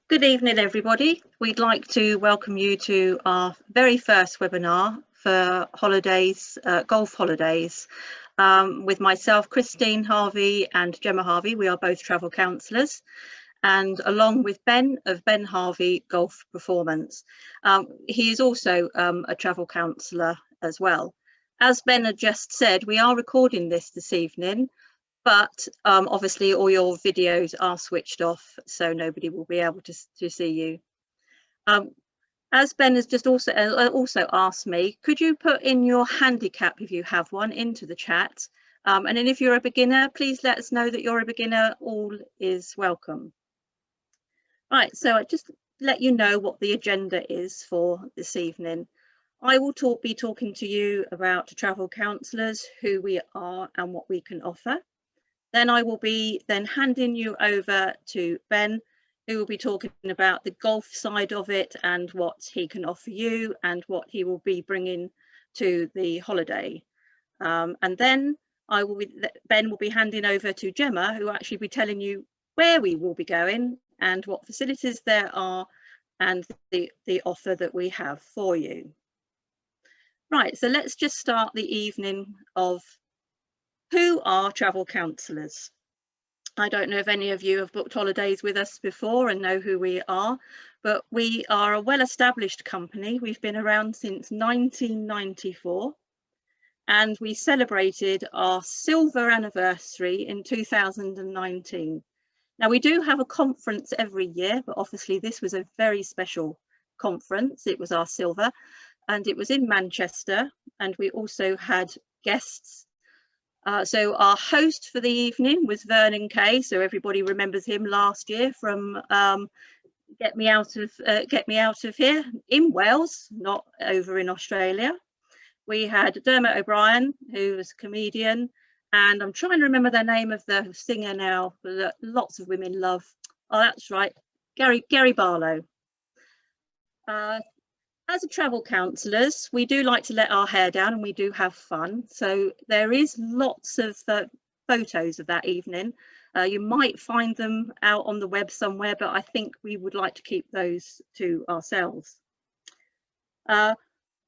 Good evening, everybody. We'd like to welcome you to our very first webinar for holidays, golf holidays, with myself, Christine Harvey and Gemma Harvey. We are both travel counsellors, and along with Ben of Ben Harvey Golf Performance. He is also a travel counsellor as well. As Ben had just said, we are recording this evening, but obviously all your videos are switched off, so nobody will be able to see you. As Ben has just also asked me, could you put in your handicap, if you have one, into the chat? And then if you're a beginner, please let us know that you're a beginner. All is welcome. Right, so I just let you know what the agenda is for this evening. I will be talking to you about travel counsellors, who we are and what we can offer. Then I will be handing you over to Ben, who will be talking about the golf side of it and what he can offer you and what he will be bringing to the holiday. And then Ben will be handing over to Gemma, who will actually be telling you where we will be going and what facilities there are and the offer that we have for you. Right, so let's just start the evening of who are travel counsellors. I don't know if any of you have booked holidays with us before and know who we are, but we are a well-established company. We've been around since 1994, and we celebrated our silver anniversary in 2019. Now, we do have a conference every year, but obviously this was a very special conference. It was our silver, and it was in Manchester, and we also had guests. So our host for the evening was Vernon Kay, so everybody remembers him last year from Get Me Out of Here in Wales, not over in Australia. We had Dermot O'Brien, who was a comedian, and I'm trying to remember the name of the singer now that lots of women love. Oh, that's right, Gary Barlow. As a travel counsellors, we do like to let our hair down and we do have fun. So there is lots of photos of that evening. You might find them out on the web somewhere, but I think we would like to keep those to ourselves.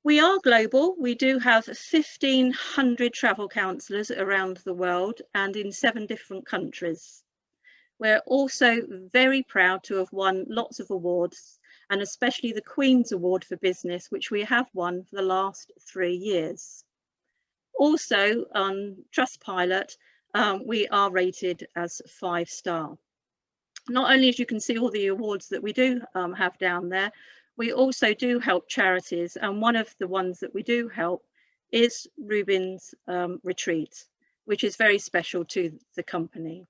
We are global. We do have 1,500 travel counsellors around the world and in 7 different countries. We're also very proud to have won lots of awards, and especially the Queen's Award for Business, which we have won for the last 3 years. Also on Trustpilot, we are rated as 5-star. Not only, as you can see, all the awards that we do have down there, we also do help charities, and one of the ones that we do help is Rubin's Retreat, which is very special to the company.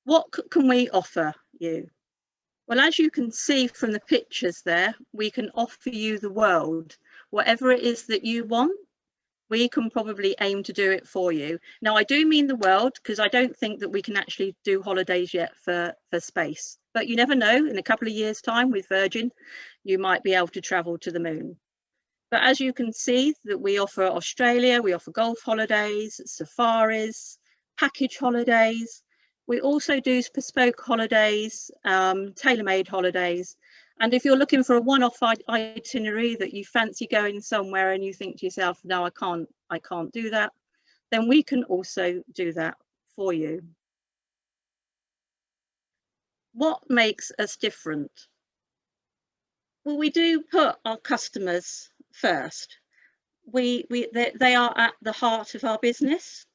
What can we offer you? Well, as you can see from the pictures there, we can offer you the world. Whatever it is that you want, we can probably aim to do it for you. Now, I do mean the world, because I don't think that we can actually do holidays yet for space. But you never know, in a couple of years' time with Virgin, you might be able to travel to the moon. But as you can see, that we offer Australia, we offer golf holidays, safaris, package holidays. We also do bespoke holidays, tailor-made holidays. And if you're looking for a one-off itinerary that you fancy going somewhere and you think to yourself, no, I can't do that, then we can also do that for you. What makes us different? Well, we do put our customers first. They are at the heart of our business.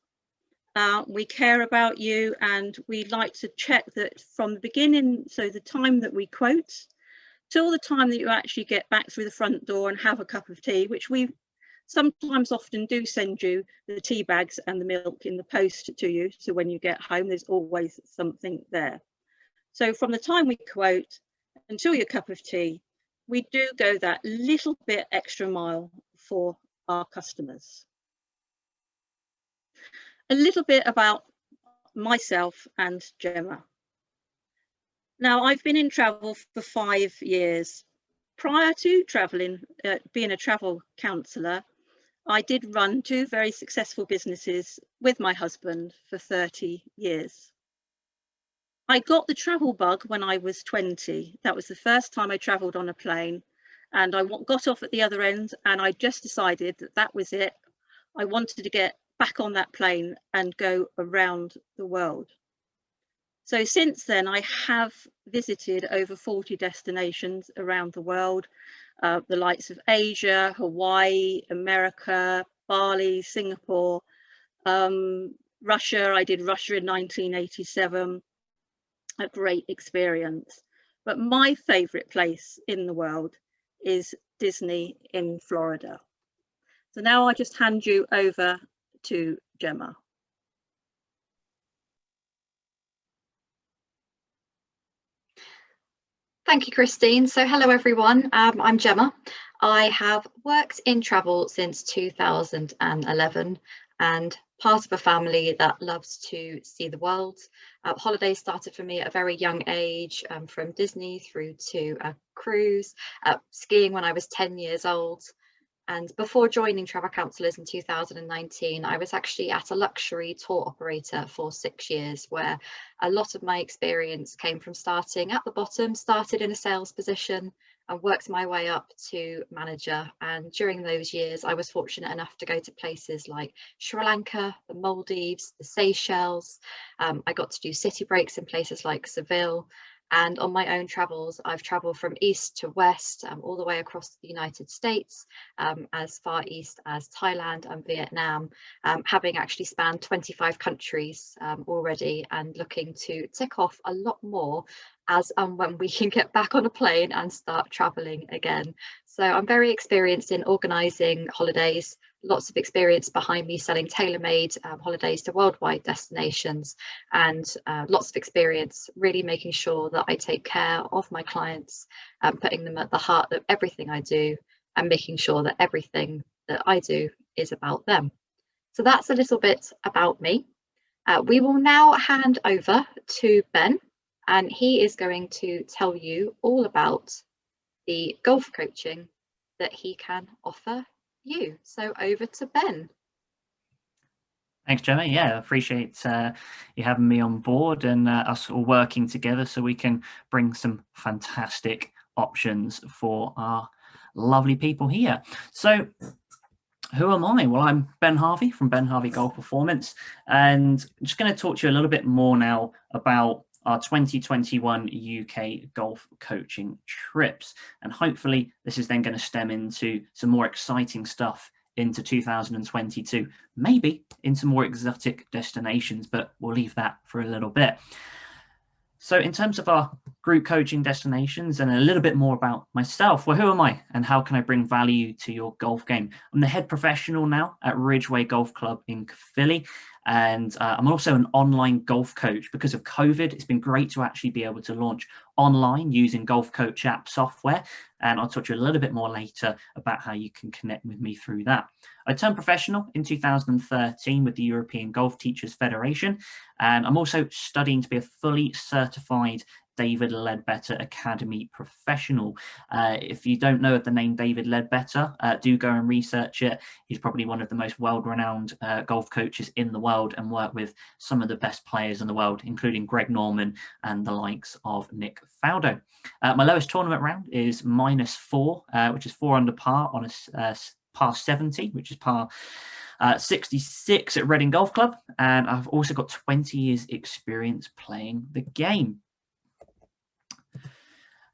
We care about you, and we like to check that from the beginning, so the time that we quote till the time that you actually get back through the front door and have a cup of tea, which we sometimes often do send you the tea bags and the milk in the post to you, so when you get home there's always something there. So from the time we quote until your cup of tea, we do go that little bit extra mile for our customers. A little bit about myself and Gemma. Now, I've been in travel for 5 years. Prior to traveling, being a travel counsellor, I did run 2 very successful businesses with my husband for 30 years. I got the travel bug when I was 20. That was the first time I travelled on a plane, and I got off at the other end, and I just decided that that was it. I wanted to get back on that plane and go around the world. So since then, I have visited over 40 destinations around the world, the likes of Asia, Hawaii, America, Bali, Singapore, Russia. I did Russia in 1987. A great experience. But my favorite place in the world is Disney in Florida. So now I just hand you over to Gemma. Thank you, Christine. So hello, everyone. I'm Gemma. I have worked in travel since 2011 and part of a family that loves to see the world. Holidays started for me at a very young age, from Disney through to a cruise, skiing when I was 10 years old. And before joining Travel Counsellors in 2019, I was actually at a luxury tour operator for 6 years, where a lot of my experience came from starting at the bottom, started in a sales position and worked my way up to manager. And during those years, I was fortunate enough to go to places like Sri Lanka, the Maldives, the Seychelles. I got to do city breaks in places like Seville. And on my own travels, I've travelled from east to west, all the way across the United States, as far east as Thailand and Vietnam, having actually spanned 25 countries already, and looking to tick off a lot more as when we can get back on a plane and start travelling again. So I'm very experienced in organising holidays, lots of experience behind me selling tailor-made holidays to worldwide destinations, and lots of experience really making sure that I take care of my clients, putting them at the heart of everything I do, and making sure that everything that I do is about them. So that's a little bit about me. We will now hand over to Ben, and he is going to tell you all about the golf coaching that he can offer you. So over to Ben. Thanks, Gemma. Yeah, I appreciate you having me on board and us all working together so we can bring some fantastic options for our lovely people here. So who am I? Well, I'm Ben Harvey from Ben Harvey Golf Performance, and I'm just going to talk to you a little bit more now about our 2021 UK golf coaching trips. And hopefully this is then going to stem into some more exciting stuff into 2022, maybe into more exotic destinations, but we'll leave that for a little bit. So in terms of our group coaching destinations and a little bit more about myself, well, who am I and how can I bring value to your golf game? I'm the head professional now at Ridgeway Golf Club in Caerphilly, and I'm also an online golf coach. Because of COVID, it's been great to actually be able to launch online using Golf Coach app software, and I'll talk to you a little bit more later about how you can connect with me through that. I turned professional in 2013 with the European Golf Teachers Federation, and I'm also studying to be a fully certified David Ledbetter Academy professional. If you don't know of the name David Ledbetter, do go and research it. He's probably one of the most world-renowned golf coaches in the world and worked with some of the best players in the world, including Greg Norman and the likes of Nick Faldo. My lowest tournament round is -4, which is 4 under par on a par 70, which is par 66 at Reading Golf Club, and I've also got 20 years experience playing the game.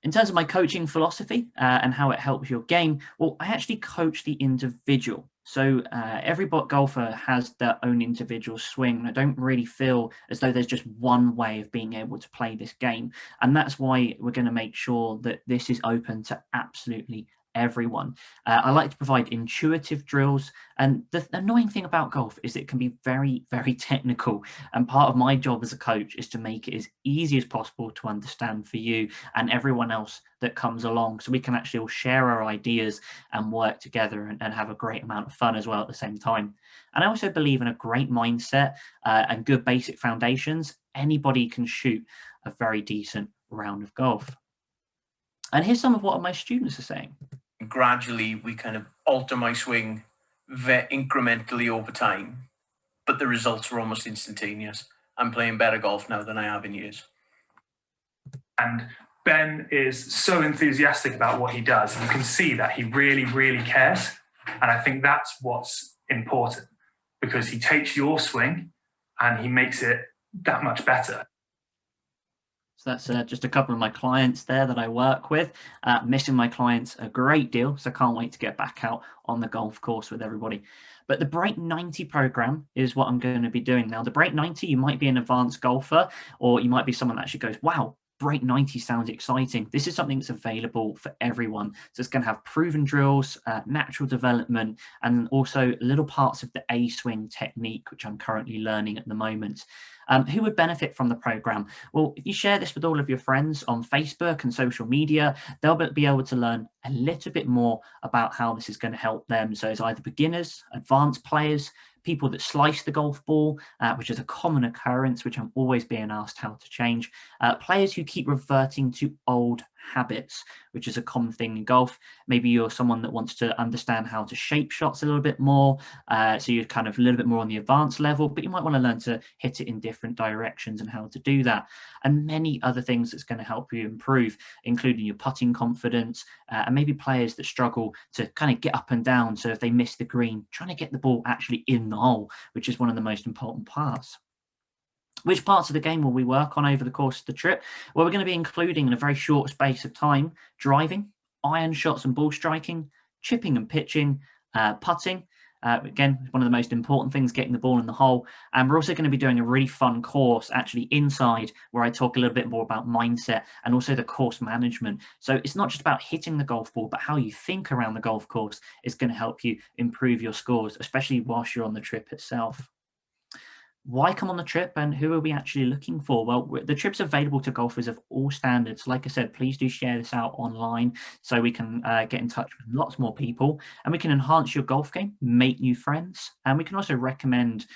In terms of my coaching philosophy and how it helps your game, well, I actually coach the individual. So every golfer has their own individual swing. And I don't really feel as though there's just one way of being able to play this game. And that's why we're going to make sure that this is open to absolutely everyone. I like to provide intuitive drills, and the annoying thing about golf is it can be very, very technical, and part of my job as a coach is to make it as easy as possible to understand for you and everyone else that comes along, so we can actually all share our ideas and work together and have a great amount of fun as well at the same time. And I also believe in a great mindset and good basic foundations. Anybody can shoot a very decent round of golf. And here's some of what my students are saying. Gradually, we kind of alter my swing incrementally over time, but the results are almost instantaneous. I'm playing better golf now than I have in years. And Ben is so enthusiastic about what he does. You can see that he really, really cares. And I think that's what's important, because he takes your swing and he makes it that much better. So that's just a couple of my clients there that I work with. Missing my clients a great deal, so I can't wait to get back out on the golf course with everybody. But the Break 90 program is what I'm going to be doing now. The Break 90, you might be an advanced golfer, or you might be someone that actually goes, wow, Break 90 sounds exciting. This is something that's available for everyone. So it's going to have proven drills, natural development, and also little parts of the A-swing technique, which I'm currently learning at the moment. Who would benefit from the program? Well, if you share this with all of your friends on Facebook and social media, they'll be able to learn a little bit more about how this is going to help them. So it's either beginners, advanced players, people that slice the golf ball, which is a common occurrence, which I'm always being asked how to change, players who keep reverting to old habits, which is a common thing in golf. Maybe you're someone that wants to understand how to shape shots a little bit more, so you're kind of a little bit more on the advanced level, but you might want to learn to hit it in different directions and how to do that, and many other things that's going to help you improve, including your putting confidence, and maybe players that struggle to kind of get up and down. So if they miss the green, trying to get the ball actually in the hole, which is one of the most important parts. Which parts of the game will we work on over the course of the trip? Well, we're going to be including in a very short space of time, driving, iron shots and ball striking, chipping and pitching, putting. Again, one of the most important things, getting the ball in the hole. And we're also going to be doing a really fun course actually inside, where I talk a little bit more about mindset and also the course management. So it's not just about hitting the golf ball, but how you think around the golf course is going to help you improve your scores, especially whilst you're on the trip itself. Why come on the trip, and who are we actually looking for? Well, the trip's available to golfers of all standards. Like I said, please do share this out online so we can get in touch with lots more people, and we can enhance your golf game, make new friends, and we can also recommend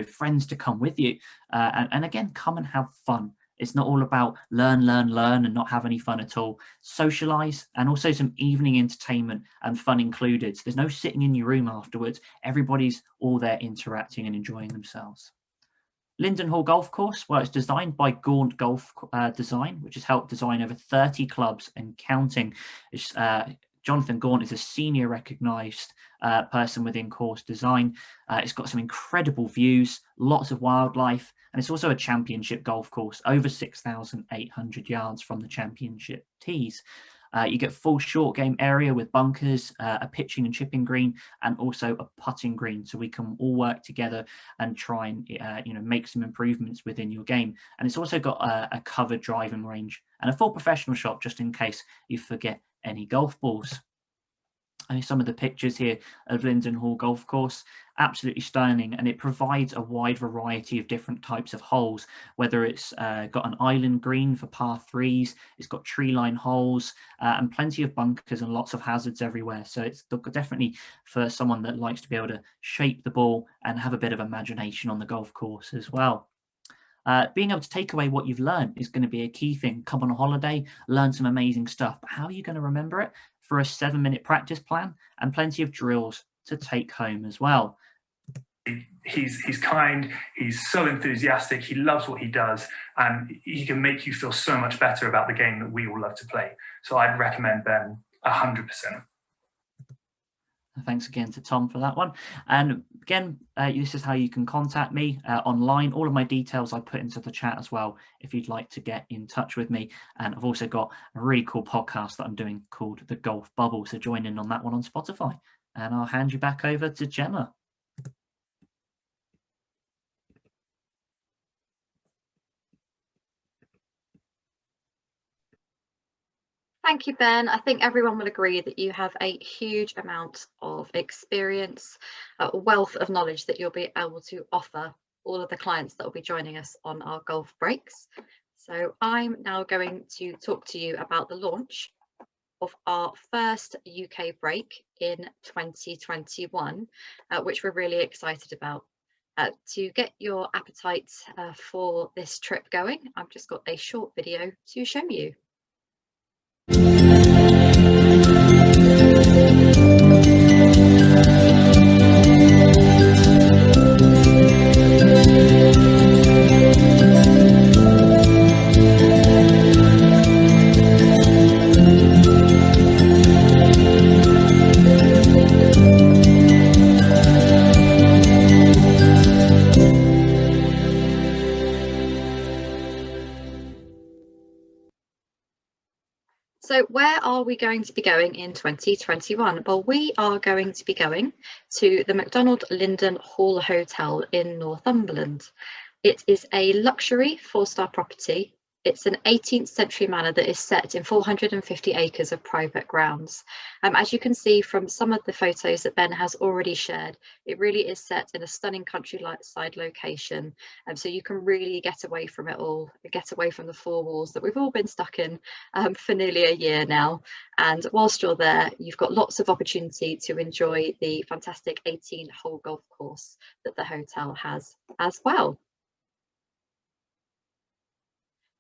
friends to come with you, and again, come and have fun. It's not all about learn and not have any fun at all. Socialize, and also some evening entertainment and fun included. So there's no sitting in your room afterwards. Everybody's all there interacting and enjoying themselves. Linden Hall Golf Course, well, it's designed by Gaunt Golf Design, which has helped design over 30 clubs and counting. Jonathan Gaunt is a senior recognised person within course design. It's got some incredible views, lots of wildlife, and it's also a championship golf course, over 6,800 yards from the championship tees. You get full short game area with bunkers, a pitching and chipping green, and also a putting green. So we can all work together and try and make some improvements within your game. And it's also got a covered driving range and a full professional shop, just in case you forget any golf balls. Some of the pictures here of Linden Hall Golf Course, absolutely stunning, and it provides a wide variety of different types of holes, whether it's got an island green for par threes, it's got tree line holes, and plenty of bunkers and lots of hazards everywhere. So it's definitely for someone that likes to be able to shape the ball and have a bit of imagination on the golf course as well. Being able to take away what you've learned is going to be a key thing. Come on a holiday, learn some amazing stuff, but how are you going to remember it? For a 7-minute practice plan and plenty of drills to take home as well. He's kind, he's so enthusiastic, he loves what he does, and he can make you feel so much better about the game that we all love to play. So I'd recommend Ben 100%. Thanks again to Tom for that one. And again, this is how you can contact me online. All of my details I put into the chat as well, if you'd like to get in touch with me. And I've also got a really cool podcast that I'm doing called The Golf Bubble. So join in on that one on Spotify. And I'll hand you back over to Gemma. Thank you, Ben. I think everyone will agree that you have a huge amount of experience, a wealth of knowledge that you'll be able to offer all of the clients that will be joining us on our golf breaks. So I'm now going to talk to you about the launch of our first UK break in 2021, which we're really excited about. To get your appetite for this trip going, I've just got a short video to show you. So where are we going to be going in 2021? Well, we are going to be going to the McDonald Linden Hall Hotel in Northumberland. It is a luxury 4-star property. It's an 18th century manor that is set in 450 acres of private grounds. As you can see from some of the photos that Ben has already shared, it really is set in a stunning countryside location. So you can really get away from it all, get away from the 4 walls that we've all been stuck in for nearly a year now. And whilst you're there, you've got lots of opportunity to enjoy the fantastic 18-hole golf course that the hotel has as well.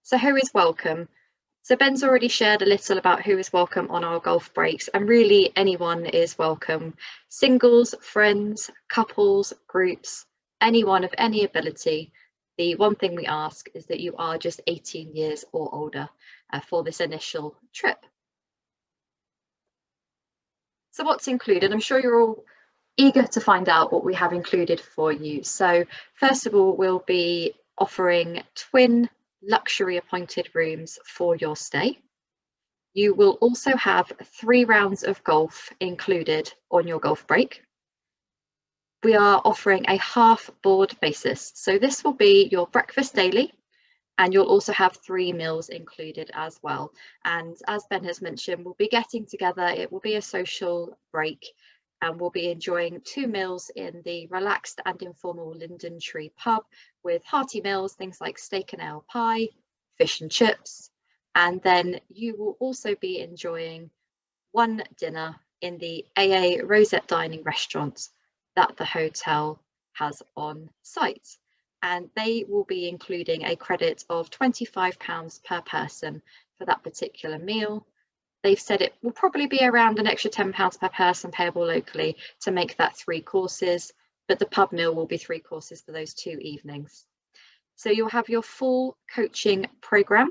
So who is welcome? So Ben's already shared a little about who is welcome on our golf breaks, and really anyone is welcome. Singles, friends, couples, groups, anyone of any ability. The one thing we ask is that you are just 18 years or older for this initial trip. So what's included? I'm sure you're all eager to find out what we have included for you. So first of all, we'll be offering twin luxury appointed rooms for your stay. You will also have 3 rounds of golf included on your golf break. We are offering a half board basis. So this will be your breakfast daily, and you'll also have 3 meals included as well. And as Ben has mentioned, we'll be getting together. It will be a social break, and we'll be enjoying 2 meals in the relaxed and informal Linden Tree pub with hearty meals, things like steak and ale pie, fish and chips. And then you will also be enjoying 1 dinner in the AA Rosette Dining restaurant that the hotel has on site. And they will be including a credit of £25 per person for that particular meal. They've said it will probably be around an extra £10 per person payable locally to make that 3 courses, but the pub meal will be 3 courses for those 2 evenings. So you'll have your full coaching programme,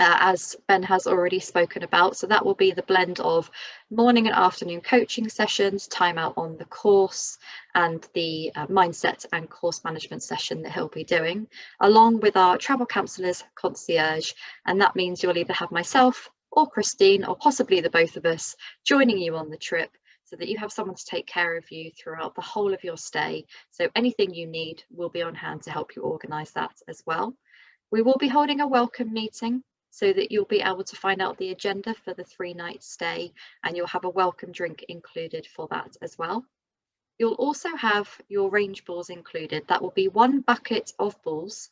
as Ben has already spoken about. So that will be the blend of morning and afternoon coaching sessions, time out on the course, and the mindset and course management session that he'll be doing, along with our Travel Counsellors concierge. And that means you'll either have myself or Christine, or possibly the both of us, joining you on the trip, so that you have someone to take care of you throughout the whole of your stay. So anything you need will be on hand to help you organise that as well. We will be holding a welcome meeting so that you'll be able to find out the agenda for the 3-night stay, and you'll have a welcome drink included for that as well. You'll also have your range balls included. That will be 1 bucket of balls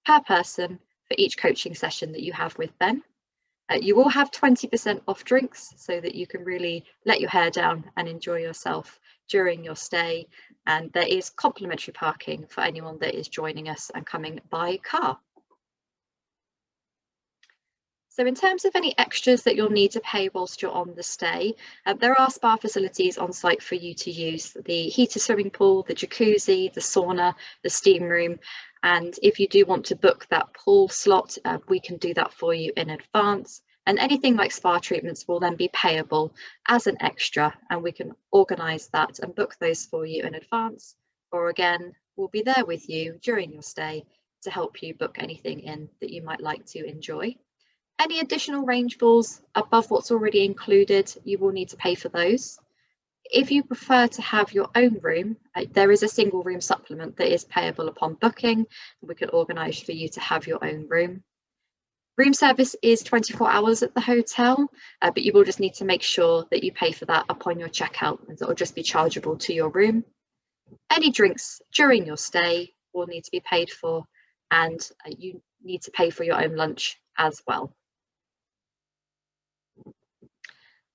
per person for each coaching session that you have with Ben. You will have 20% off drinks so that you can really let your hair down and enjoy yourself during your stay. And there is complimentary parking for anyone that is joining us and coming by car. So in terms of any extras that you'll need to pay whilst you're on the stay, there are spa facilities on site for you to use. The heated swimming pool, the jacuzzi, the sauna, the steam room. And if you do want to book that pool slot, we can do that for you in advance. And anything like spa treatments will then be payable as an extra, and we can organise that and book those for you in advance. Or again, we'll be there with you during your stay to help you book anything in that you might like to enjoy. Any additional range balls above what's already included, you will need to pay for those. If you prefer to have your own room, there is a single room supplement that is payable upon booking. We can organise for you to have your own room. Room service is 24 hours at the hotel, but you will just need to make sure that you pay for that upon your checkout, and it will just be chargeable to your room. Any drinks during your stay will need to be paid for, and you need to pay for your own lunch as well.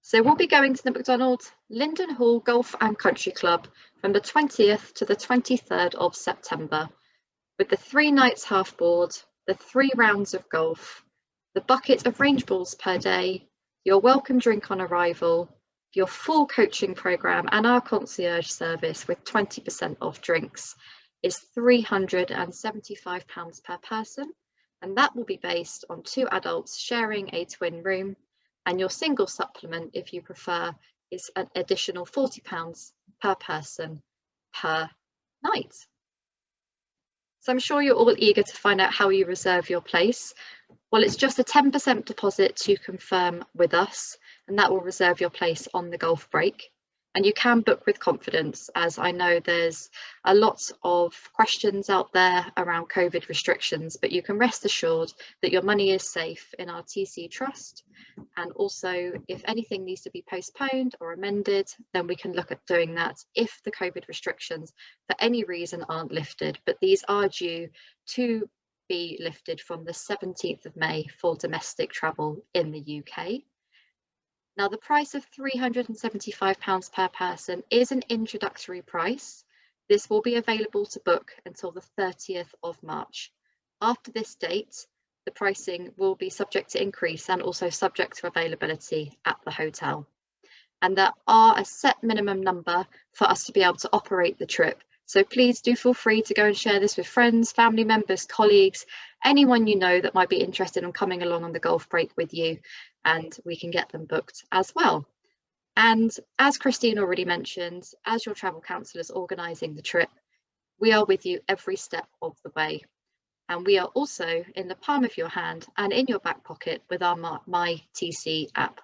So we'll be going to the McDonald Linden Hall Golf and Country Club from the 20th to the 23rd of September, with the 3 nights half board, the 3 rounds of golf, the bucket of range balls per day, your welcome drink on arrival, your full coaching programme, and our concierge service with 20% off drinks is £375 per person, and that will be based on 2 adults sharing a twin room. And your single supplement, if you prefer, is an additional £40 per person per night. So I'm sure you're all eager to find out how you reserve your place. Well, it's just a 10% deposit to confirm with us, and that will reserve your place on the golf break. And you can book with confidence, as I know there's a lot of questions out there around COVID restrictions, but you can rest assured that your money is safe in our TC Trust. And also, if anything needs to be postponed or amended, then we can look at doing that if the COVID restrictions for any reason aren't lifted. But these are due to be lifted from the 17th of May for domestic travel in the UK. Now, the price of £375 per person is an introductory price. This will be available to book until the 30th of March. After this date, the pricing will be subject to increase and also subject to availability at the hotel. And there are a set minimum number for us to be able to operate the trip. So please do feel free to go and share this with friends, family members, colleagues, anyone you know that might be interested in coming along on the golf break with you, and we can get them booked as well. And as Christine already mentioned, as your travel counsellors organising the trip, we are with you every step of the way. And we are also in the palm of your hand and in your back pocket with our My TC app.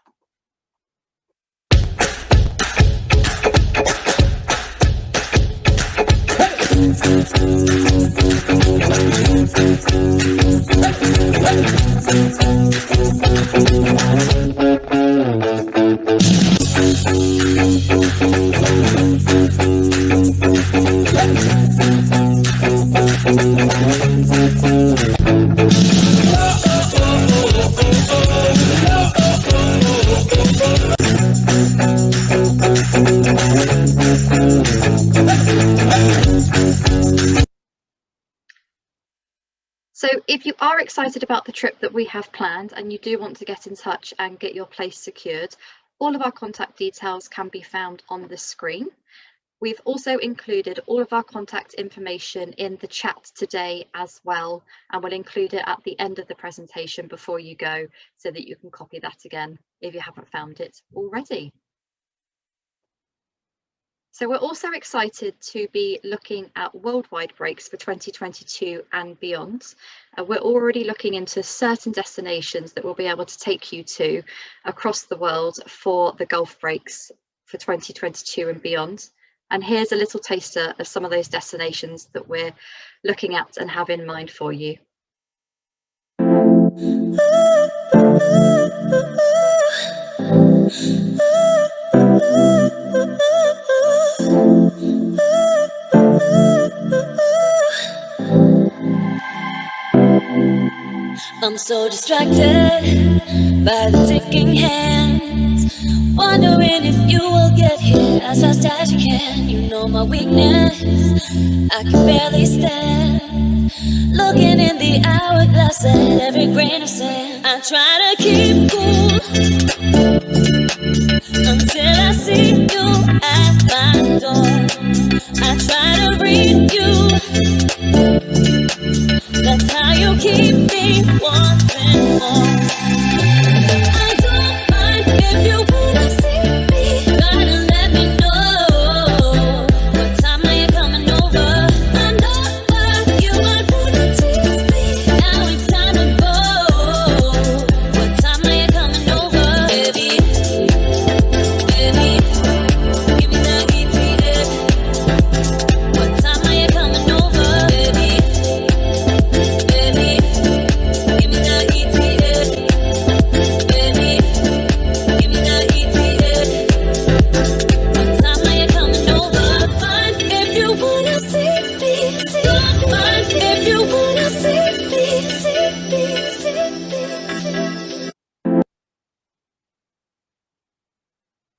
So if you are excited about the trip that we have planned and you do want to get in touch and get your place secured, all of our contact details can be found on the screen. We've also included all of our contact information in the chat today as well, and we'll include it at the end of the presentation before you go so that you can copy that again if you haven't found it already. So we're also excited to be looking at worldwide breaks for 2022 and beyond. We're already looking into certain destinations that we'll be able to take you to across the world for the golf breaks for 2022 and beyond. And here's a little taster of some of those destinations that we're looking at and have in mind for you. I'm so distracted by the ticking hands, wondering if you will get here as fast as you can. You know my weakness, I can barely stand, looking in the hourglass at every grain of sand. I try to keep cool until I see you at my door. I try to read you, that's how you keep me wanting more. I don't mind if you wanna see me, gotta let me know what time are you coming over. I know that you might wanna tease me, now it's time to go. What time are you coming over, baby? Baby, give me that ETA. What time are you coming over, baby?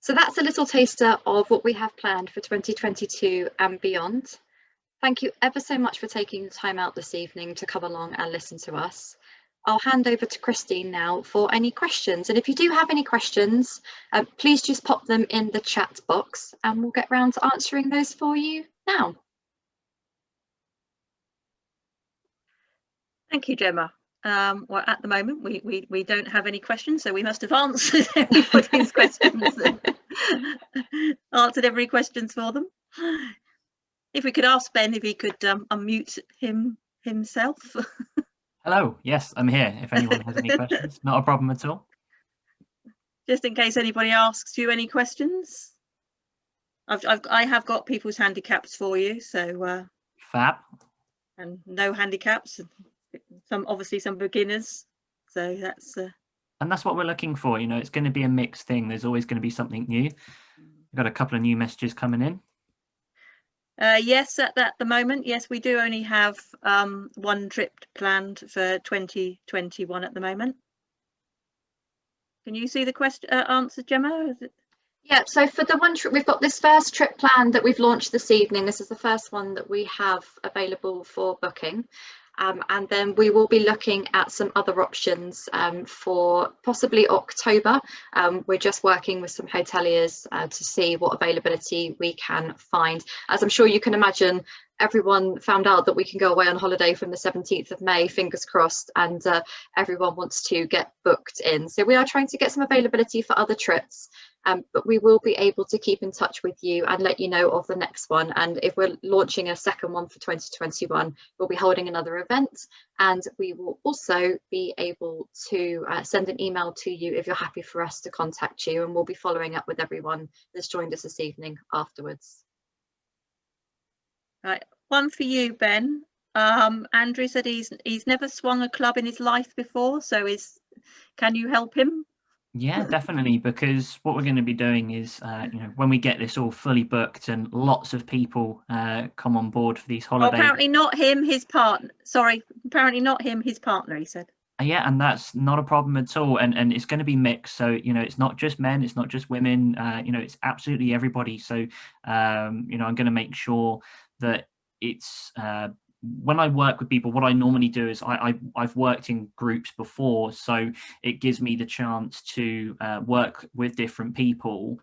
So that's a little taster of what we have planned for 2022 and beyond. Thank you ever so much for taking the time out this evening to come along and listen to us. I'll hand over to Christine now for any questions. And if you do have any questions, please just pop them in the chat box and we'll get round to answering those for you now. Thank you, Gemma. Well, at the moment, we don't have any questions, so we must have answered everybody's questions. Answered every question for them. If we could ask Ben if he could unmute him himself. Hello, yes, I'm here. If anyone has any questions, not a problem at all. Just in case anybody asks you any questions. I have got people's handicaps for you, so Fab. and no handicaps, obviously some beginners, so that's and that's what we're looking for. You know, it's going to be a mixed thing. There's always going to be something new. We've got a couple of new messages coming in. yes, at the moment, yes, we do only have one trip planned for 2021 at the moment. Can you see the question answer, Gemma? Is it? Yeah, so for the one trip, we've got this first trip planned that we've launched this evening. This is the first one that we have available for booking. And then we will be looking at some other options for possibly October. We're just working with some hoteliers to see what availability we can find. As I'm sure you can imagine, everyone found out that we can go away on holiday from the 17th of May, fingers crossed, and everyone wants to get booked in. So we are trying to get some availability for other trips. But we will be able to keep in touch with you and let you know of the next one. And if we're launching a second one for 2021, we'll be holding another event, and we will also be able to send an email to you if you're happy for us to contact you, and we'll be following up with everyone that's joined us this evening afterwards. Right, one for you, Ben. Andrew said he's never swung a club in his life before, so can you help him? Yeah, definitely, because what we're going to be doing is, you know, when we get this all fully booked and lots of people come on board for these holidays. Oh, apparently not him, his partner. Sorry, apparently not him, his partner, he said. Yeah, and that's not a problem at all. And it's going to be mixed. So, you know, it's not just men, it's not just women, you know, it's absolutely everybody. So, you know, I'm going to make sure that it's when I work with people, what I normally do is I've worked in groups before, so it gives me the chance to work with different people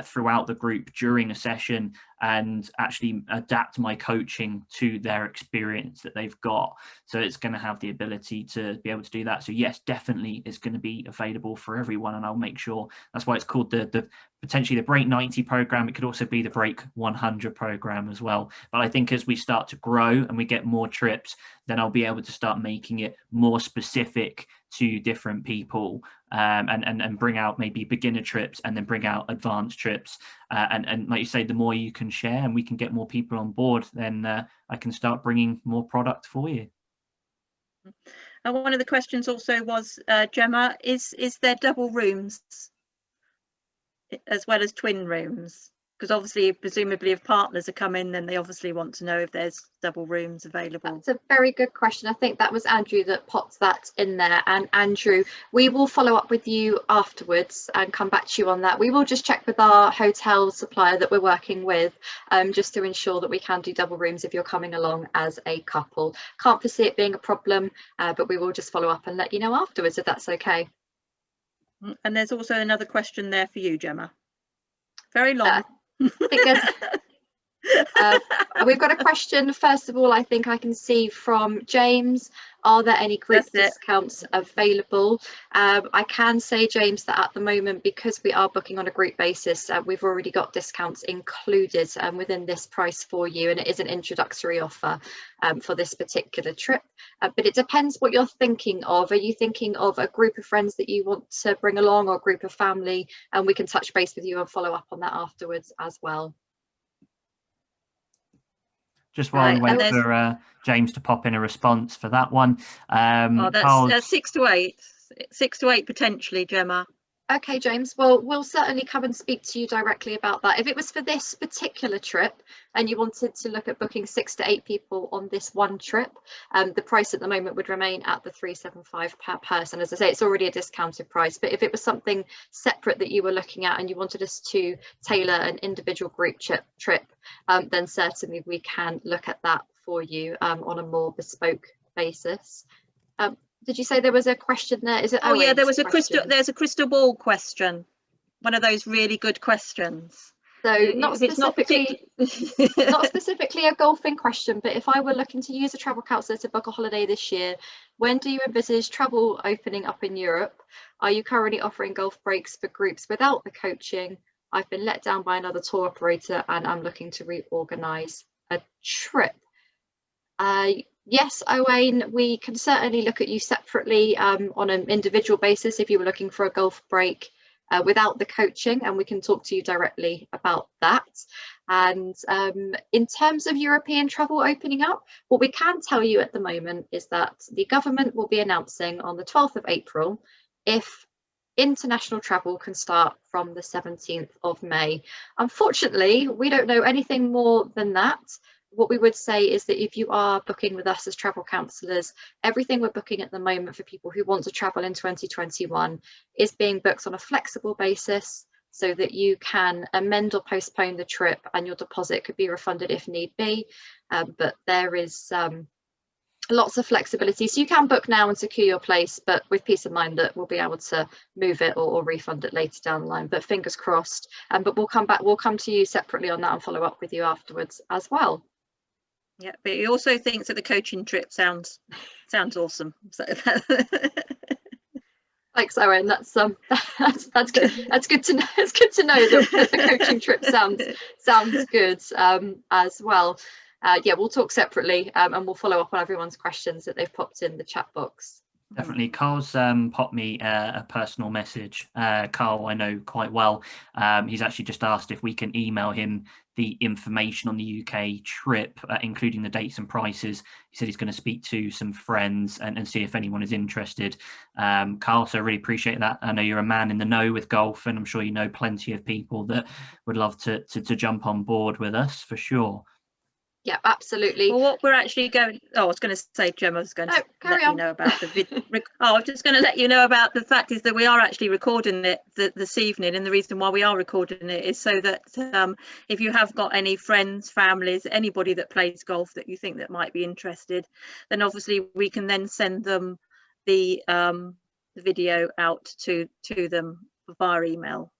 throughout the group during a session and actually adapt my coaching to their experience that they've got. So it's going to have the ability to be able to do that. So yes, definitely it's going to be available for everyone, and I'll make sure. That's why it's called the potentially the Break 90 program. It could also be the Break 100 program as well. But I think as we start to grow and we get more trips, then I'll be able to start making it more specific to different people, and bring out maybe beginner trips and then bring out advanced trips. And like you say, the more you can share and we can get more people on board, then I can start bringing more product for you. And one of the questions also was, Gemma, is there double rooms as well as twin rooms? Because obviously, presumably, if partners are coming, then they obviously want to know if there's double rooms available. That's a very good question. I think that was Andrew that popped that in there. And Andrew, we will follow up with you afterwards and come back to you on that. We will just check with our hotel supplier that we're working with, just to ensure that we can do double rooms if you're coming along as a couple. Can't foresee it being a problem, but we will just follow up and let you know afterwards if that's okay. And there's also another question there for you, Gemma. Very long. I think we've got a question. First of all, I think I can see from James, are there any group discounts available? I can say, James, that at the moment, because we are booking on a group basis, we've already got discounts included within this price for you, and it is an introductory offer for this particular trip. But it depends what you're thinking of. Are you thinking of a group of friends that you want to bring along, or a group of family? And we can touch base with you and follow up on that afterwards as well. Just while we wait for James to pop in a response for that one. That's 6 to 8. 6 to 8 potentially, Gemma. Okay, James, well, we'll certainly come and speak to you directly about that. If it was for this particular trip and you wanted to look at booking 6 to 8 people on this one trip, the price at the moment would remain at the $375 per person. As I say, it's already a discounted price, but if it was something separate that you were looking at and you wanted us to tailor an individual group trip, then certainly we can look at that for you on a more bespoke basis. Did you say there was a question there? Is it? Oh yeah, there was a crystal. There's a crystal ball question. One of those really good questions. So not specifically, not specifically a golfing question, but if I were looking to use a travel counsellor to book a holiday this year, when do you envisage travel opening up in Europe? Are you currently offering golf breaks for groups without the coaching? I've been let down by another tour operator and I'm looking to reorganise a trip. Yes, Owain, we can certainly look at you separately on an individual basis if you were looking for a golf break without the coaching, and we can talk to you directly about that. And in terms of European travel opening up, what we can tell you at the moment is that the government will be announcing on the 12th of April if international travel can start from the 17th of May. Unfortunately, we don't know anything more than that. What we would say is that if you are booking with us as travel counsellors, everything we're booking at the moment for people who want to travel in 2021 is being booked on a flexible basis so that you can amend or postpone the trip and your deposit could be refunded if need be. But there is lots of flexibility. So you can book now and secure your place, but with peace of mind that we'll be able to move it or refund it later down the line. But fingers crossed. But we'll come to you separately on that and follow up with you afterwards as well. Yeah, but he also thinks that the coaching trip sounds awesome. So thanks, Owen. That's good. That's good to know. It's good to know that the coaching trip sounds good as well. Yeah, we'll talk separately and we'll follow up on everyone's questions that they've popped in the chat box. Definitely. Carl's popped me a personal message. Carl, I know quite well. He's actually just asked if we can email him the information on the UK trip, including the dates and prices. He said he's going to speak to some friends and see if anyone is interested. Carl, so I really appreciate that. I know you're a man in the know with golf, and I'm sure you know plenty of people that would love to jump on board with us for sure. Yeah, absolutely. Well, what we're actually going, I was going to say, Gemma, I was going to let you know about the video. I was just going to let you know about the fact is that we are actually recording it this evening, and the reason why we are recording it is so that if you have got any friends, families, anybody that plays golf that you think that might be interested, then obviously we can then send them the video out to them via email.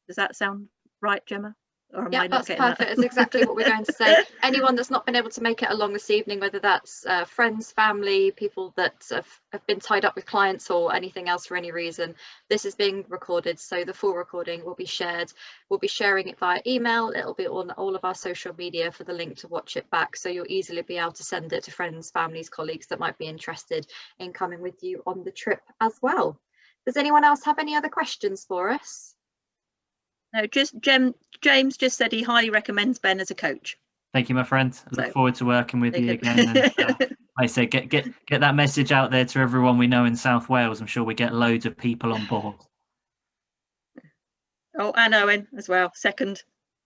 Does that sound right, Gemma? Or am I not that's perfect. It's exactly what we're going to say. Anyone that's not been able to make it along this evening, whether that's friends, family, people that have been tied up with clients or anything else for any reason, this is being recorded. So the full recording will be shared. We'll be sharing it via email. It'll be on all of our social media for the link to watch it back. So you'll easily be able to send it to friends, families, colleagues that might be interested in coming with you on the trip as well. Does anyone else have any other questions for us? No, just James just said he highly recommends Ben as a coach. Thank you, my friend. I look forward to working with you again. And, I say get that message out there to everyone we know in South Wales. I'm sure we get loads of people on board. Oh, and Owen as well. Second.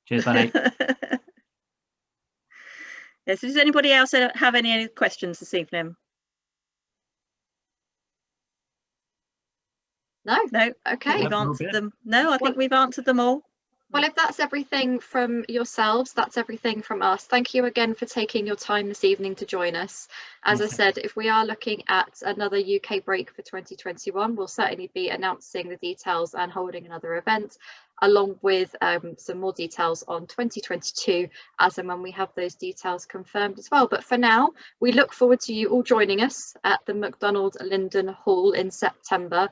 Cheers, buddy. Yes. Does anybody else have any questions this evening? No. Okay. We've answered them. No, I think we've answered them all. Well, if that's everything from yourselves, that's everything from us. Thank you again for taking your time this evening to join us. As I said, if we are looking at another UK break for 2021, we'll certainly be announcing the details and holding another event, along with some more details on 2022 as and when we have those details confirmed as well. But for now, we look forward to you all joining us at the McDonald Linden Hall in September.